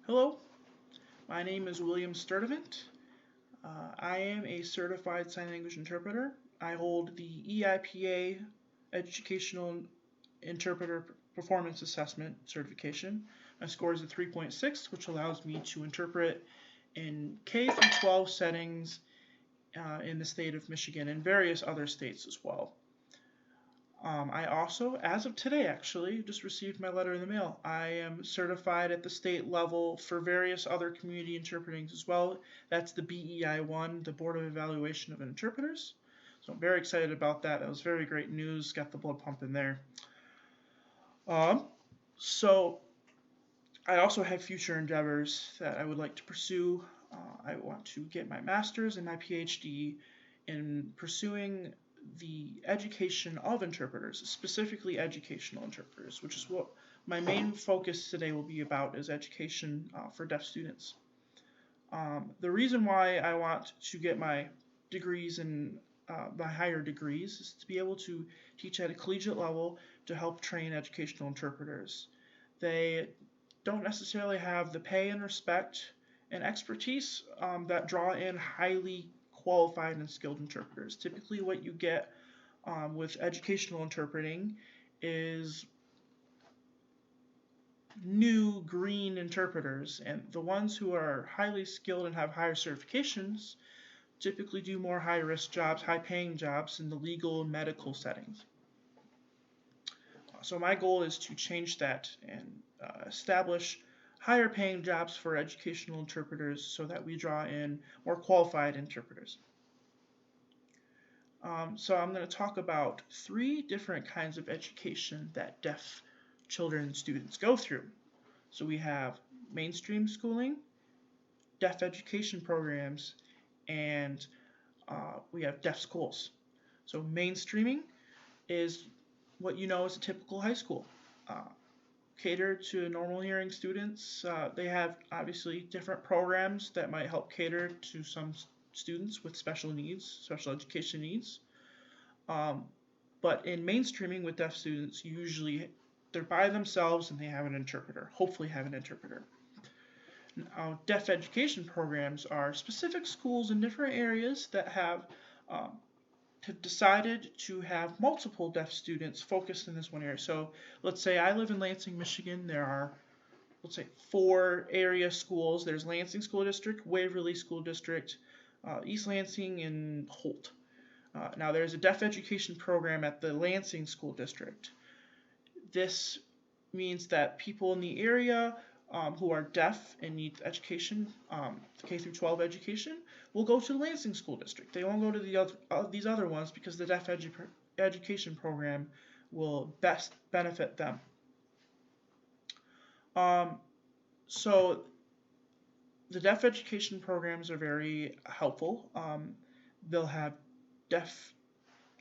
Hello, my name is William Sturdevant. I am a certified sign language interpreter. I hold the EIPA Educational Interpreter Performance Assessment certification. My score is a 3.6, which allows me to interpret in K through 12 settings in the state of Michigan and various other states as well. I also, as of today actually, just received my letter in the mail. I am certified at the state level for various other community interpretings as well. That's the BEI1, the Board of Evaluation of Interpreters. So I'm very excited about that. That was very great news. Got the blood pumping there. So I also have future endeavors that I would like to pursue. I want to get my master's and my PhD in pursuing the education of interpreters, specifically educational interpreters, which is what my main focus today will be about, is education for deaf students. The reason why I want to get my degrees and my higher degrees is to be able to teach at a collegiate level to help train educational interpreters. They don't necessarily have the pay and respect and expertise that draw in highly qualified and skilled interpreters. Typically, what you get with educational interpreting is new green interpreters, and the ones who are highly skilled and have higher certifications typically do more high risk jobs, high paying jobs in the legal and medical settings. So my goal is to change that and establish higher paying jobs for educational interpreters so that we draw in more qualified interpreters. So I'm going to talk about 3 different kinds of education that deaf children and students go through. So we have mainstream schooling, deaf education programs, and we have deaf schools. So mainstreaming is what you know as a typical high school. Catered to normal hearing students. They have obviously different programs that might help cater to some students with special needs, special education needs. But in mainstreaming with deaf students, usually they're by themselves and they have an interpreter, hopefully have an interpreter. Now, deaf education programs are specific schools in different areas that have decided to have multiple deaf students focused in this one area. So let's say I live in Lansing, Michigan. There are, let's say, 4 area schools. There's Lansing School District, Waverly School District, East Lansing, and Holt. Now there's a deaf education program at the Lansing School District. This means that people in the area who are deaf and need education, K through 12 education, will go to the Lansing School District. They won't go to these other ones because the deaf education program will best benefit them. So the deaf education programs are very helpful. They'll have deaf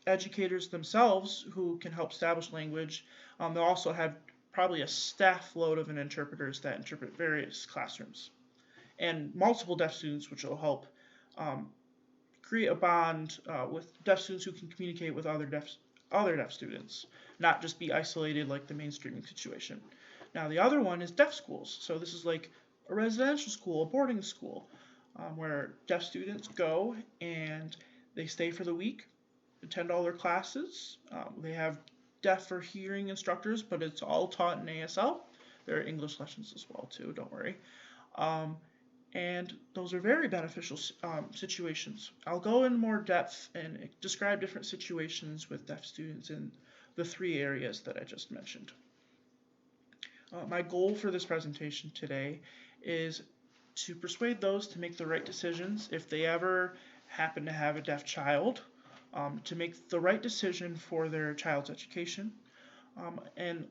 educators themselves who can help establish language. They'll also have probably a staff load of interpreters that interpret various classrooms, and multiple deaf students, which will help create a bond with deaf students who can communicate with other deaf students, not just be isolated like the mainstreaming situation. Now the other one is deaf schools. So this is like a residential school, a boarding school, where deaf students go and they stay for the week, attend all their classes. They have deaf or hearing instructors, but it's all taught in ASL. There are English lessons as well too, don't worry. And those are very beneficial situations. I'll go in more depth and describe different situations with deaf students in the 3 areas that I just mentioned. My goal for this presentation today is to persuade those to make the right decisions if they ever happen to have a deaf child, to make the right decision for their child's education. And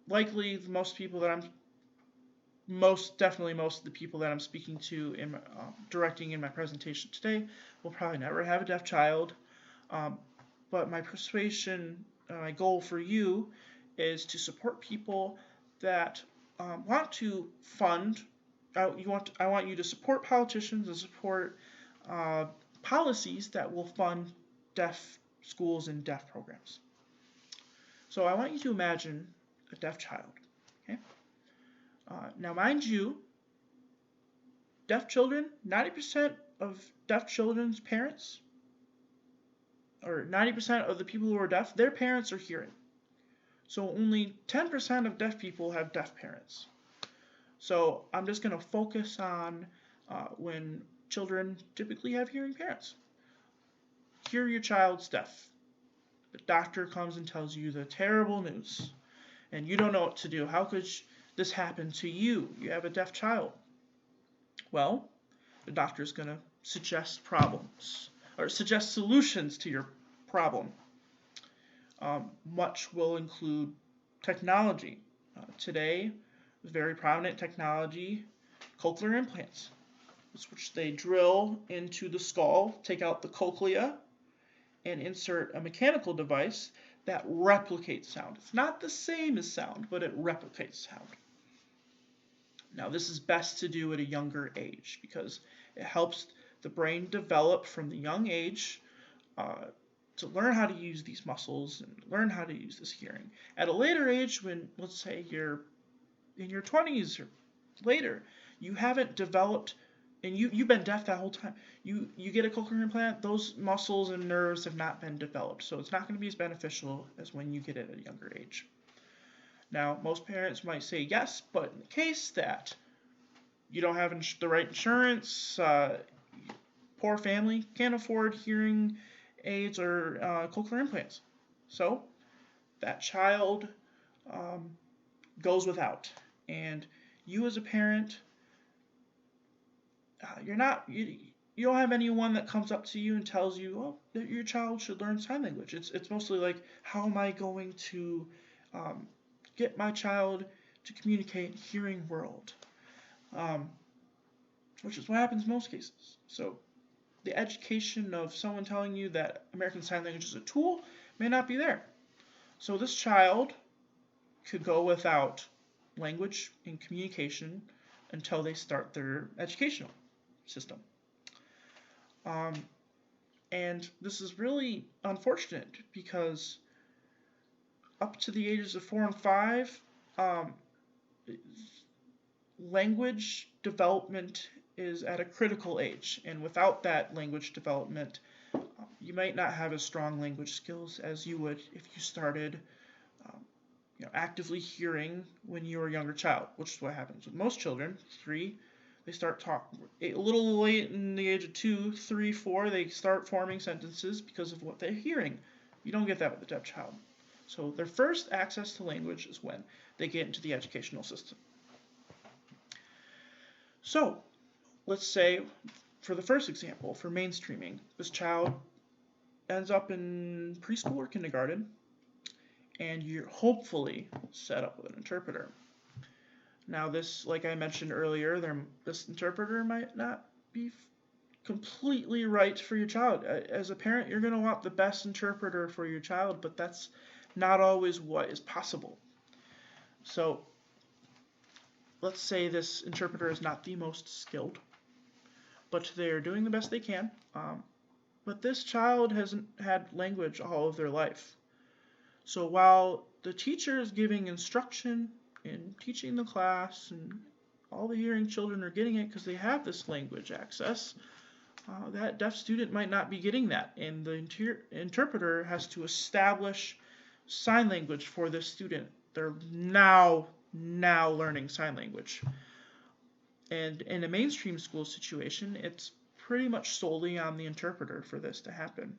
likely most of the people that I'm speaking to in directing in my presentation today will probably never have a deaf child. But my persuasion, my goal for you is to support people that want to fund. I want you to support politicians and support policies that will fund deaf schools and deaf programs. So I want you to imagine a deaf child. Okay. Now, mind you, deaf children, 90% of deaf children's parents, or 90% of the people who are deaf, their parents are hearing. So only 10% of deaf people have deaf parents. So I'm just going to focus on when children typically have hearing parents. Here your child's deaf. The doctor comes and tells you the terrible news, and you don't know what to do. How could this happen to you? You have a deaf child. Well, the doctor's going to suggest problems, or suggest solutions to your problem. Much will include technology. Today, very prominent technology, cochlear implants, which they drill into the skull, take out the cochlea, and insert a mechanical device that replicates sound. It's not the same as sound, but it replicates sound. Now, this is best to do at a younger age because it helps the brain develop from the young age to learn how to use these muscles and learn how to use this hearing. At a later age, when, let's say, you're in your 20s or later, you haven't developed, and you've been deaf that whole time. You get a cochlear implant, those muscles and nerves have not been developed, so it's not going to be as beneficial as when you get it at a younger age. Now, most parents might say yes, but in the case that you don't have the right insurance, poor family can't afford hearing aids or cochlear implants, so that child goes without. And you as a parent, you don't have anyone that comes up to you and tells you, oh, that your child should learn sign language. It's mostly like, how am I going to get my child to communicate in hearing world, which is what happens in most cases. So the education of someone telling you that American Sign Language is a tool may not be there. So this child could go without language and communication until they start their educational system. And this is really unfortunate because up to the ages of 4 and 5, language development is at a critical age, and without that language development, you might not have as strong language skills as you would if you started actively hearing when you were a younger child, which is what happens with most children. 3, they start talking. A little late in the age of 2, 3, 4, they start forming sentences because of what they're hearing. You don't get that with a deaf child. So their first access to language is when they get into the educational system. So let's say, for the first example, for mainstreaming, this child ends up in preschool or kindergarten, and you're hopefully set up with an interpreter. Now this, like I mentioned earlier, this interpreter might not be completely right for your child. As a parent, you're going to want the best interpreter for your child, but that's not always what is possible. So let's say this interpreter is not the most skilled, but they're doing the best they can. But this child hasn't had language all of their life. So while the teacher is giving instruction and teaching the class, and all the hearing children are getting it because they have this language access, that deaf student might not be getting that, and the interpreter has to establish sign language for this student. They're now learning sign language. And in a mainstream school situation, it's pretty much solely on the interpreter for this to happen.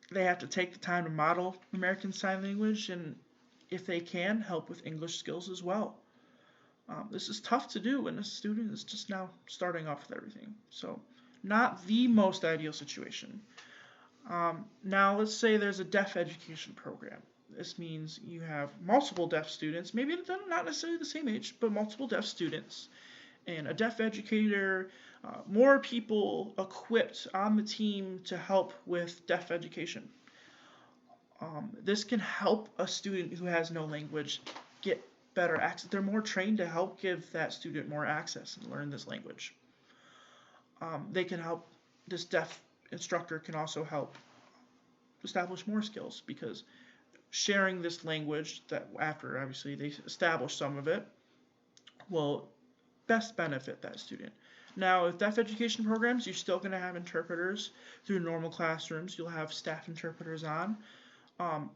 They have to take the time to model American Sign Language, and if they can, help with English skills as well. This is tough to do when a student is just now starting off with everything. So not the most ideal situation. Now let's say there's a deaf education program. This means you have multiple deaf students, maybe not necessarily the same age, but multiple deaf students, and a deaf educator, more people equipped on the team to help with deaf education. This can help a student who has no language get better access. They're more trained to help give that student more access and learn this language. They can help, this deaf instructor can also help establish more skills, because sharing this language, that after obviously they establish some of it, will best benefit that student. Now, with deaf education programs, you're still going to have interpreters through normal classrooms. You'll have staff interpreters on, um,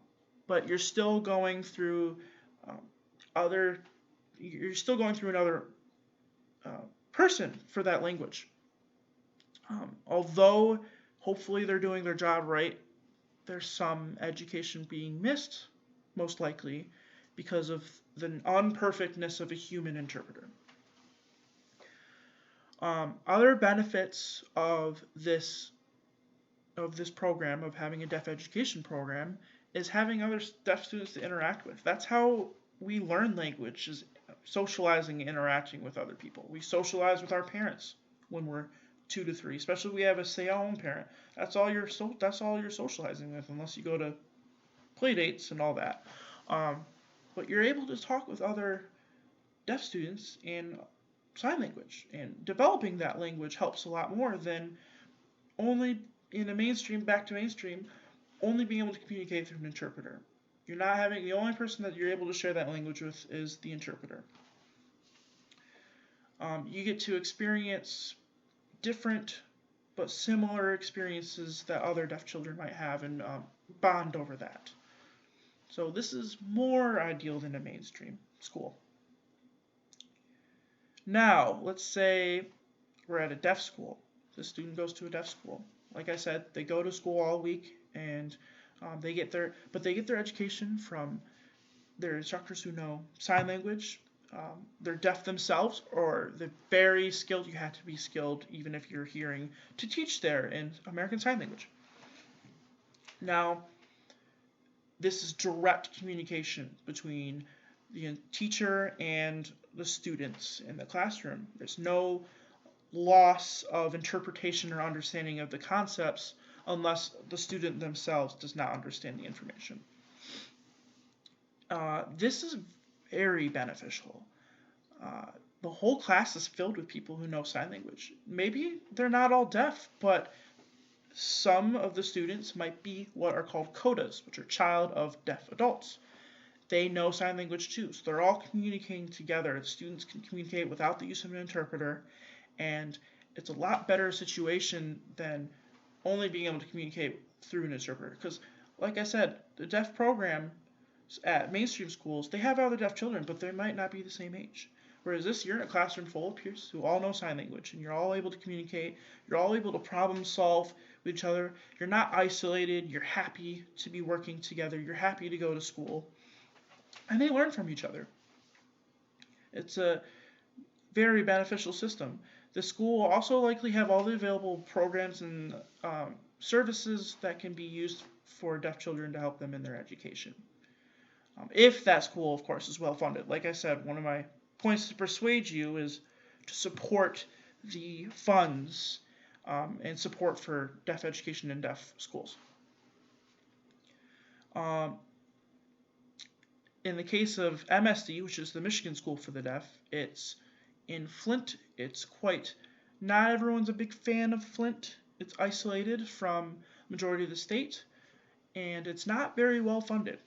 but you're still going through um, other. You're still going through another person for that language. Although, hopefully, they're doing their job right, there's some education being missed, most likely, because of the unperfectness of a human interpreter. Other benefits of this program, of having a deaf education program, is having other deaf students to interact with. That's how we learn language, is socializing and interacting with other people. We socialize with our parents when we're 2 to 3, especially if we have a stay-at-home parent. That's all you're socializing with, unless you go to play dates and all that. But you're able to talk with other deaf students in sign language, and developing that language helps a lot more than only in a mainstream, back to mainstream, only being able to communicate through an interpreter. You're not having, the only person that you're able to share that language with is the interpreter. You get to experience different but similar experiences that other deaf children might have, and bond over that. So this is more ideal than a mainstream school. Now, let's say we're at a deaf school. The student goes to a deaf school. Like I said, they go to school all week, and they get their education from their instructors who know sign language. They're deaf themselves, or they're very skilled. You have to be skilled, even if you're hearing, to teach there in American Sign Language. Now, this is direct communication between the teacher and the students in the classroom. There's no loss of interpretation or understanding of the concepts unless the student themselves does not understand the information. This is very beneficial. The whole class is filled with people who know sign language. Maybe they're not all deaf, but some of the students might be what are called CODAs, which are child of deaf adults. They know sign language too, so they're all communicating together. The students can communicate without the use of an interpreter, and it's a lot better situation than only being able to communicate through an interpreter. Because, like I said, the deaf program at mainstream schools, they have other deaf children, but they might not be the same age. Whereas this, you're in a classroom full of peers who all know sign language, and you're all able to communicate, you're all able to problem solve with each other, you're not isolated, you're happy to be working together, you're happy to go to school, and they learn from each other. It's a very beneficial system. The school will also likely have all the available programs and services that can be used for deaf children to help them in their education. If that school, of course, is well funded. Like I said, one of my points to persuade you is to support the funds and support for deaf education in deaf schools. In the case of MSD, which is the Michigan School for the Deaf, it's in Flint. It's not everyone's a big fan of Flint. It's isolated from the majority of the state, and it's not very well funded.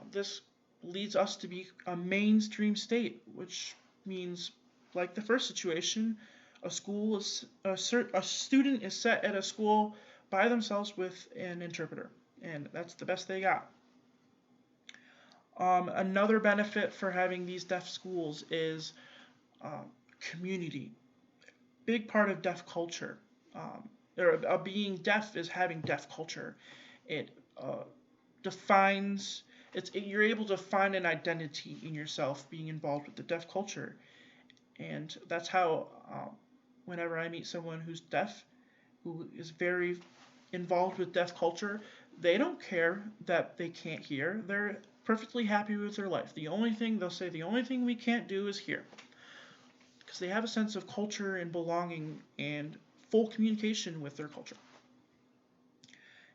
This leads us to be a mainstream state, which means, like the first situation, a student is set at a school by themselves with an interpreter, and that's the best they got. Another benefit for having these deaf schools is community. Big part of deaf culture, or being deaf, is having deaf culture. It defines. You're able to find an identity in yourself being involved with the deaf culture, and that's how whenever I meet someone who's deaf, who is very involved with deaf culture, they don't care that they can't hear. They're perfectly happy with their life. The only thing we can't do is hear, because they have a sense of culture and belonging and full communication with their culture.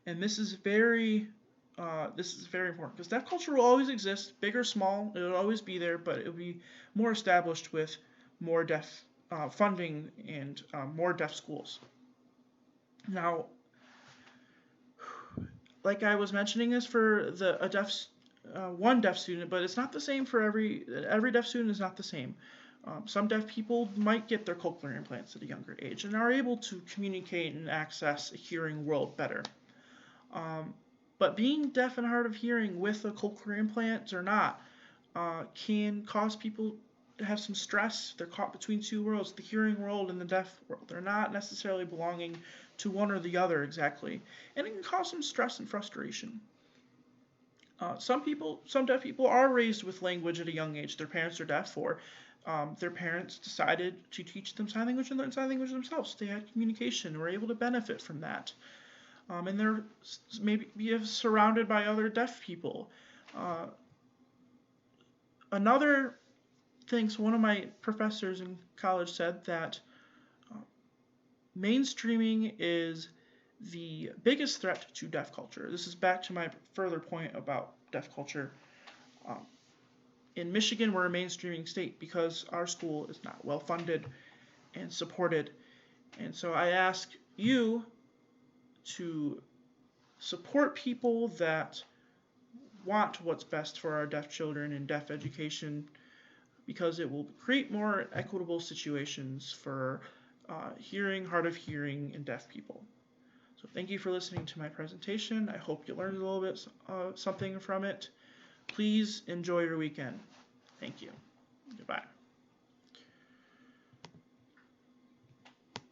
And this is very important, because deaf culture will always exist, big or small. It will always be there, but it will be more established with more deaf funding and more deaf schools. Now, like I was mentioning, this for one deaf student, but it's not the same for every deaf student is not the same. Some deaf people might get their cochlear implants at a younger age and are able to communicate and access a hearing world better. But being deaf and hard of hearing with a cochlear implant or not can cause people to have some stress. They're caught between two worlds, the hearing world and the deaf world. They're not necessarily belonging to one or the other exactly. And it can cause some stress and frustration. Some deaf people are raised with language at a young age. Their parents are deaf, or their parents decided to teach them sign language and learn sign language themselves. They had communication and were able to benefit from that. And they're maybe surrounded by other deaf people. Another thing, so one of my professors in college said that mainstreaming is the biggest threat to deaf culture. This is back to my further point about deaf culture. In Michigan, we're a mainstreaming state because our school is not well funded and supported. And so I ask you to support people that want what's best for our deaf children and deaf education, because it will create more equitable situations for hard of hearing, and deaf people. So thank you for listening to my presentation. I hope you learned a little bit something from it. Please enjoy your weekend. Thank you. Goodbye.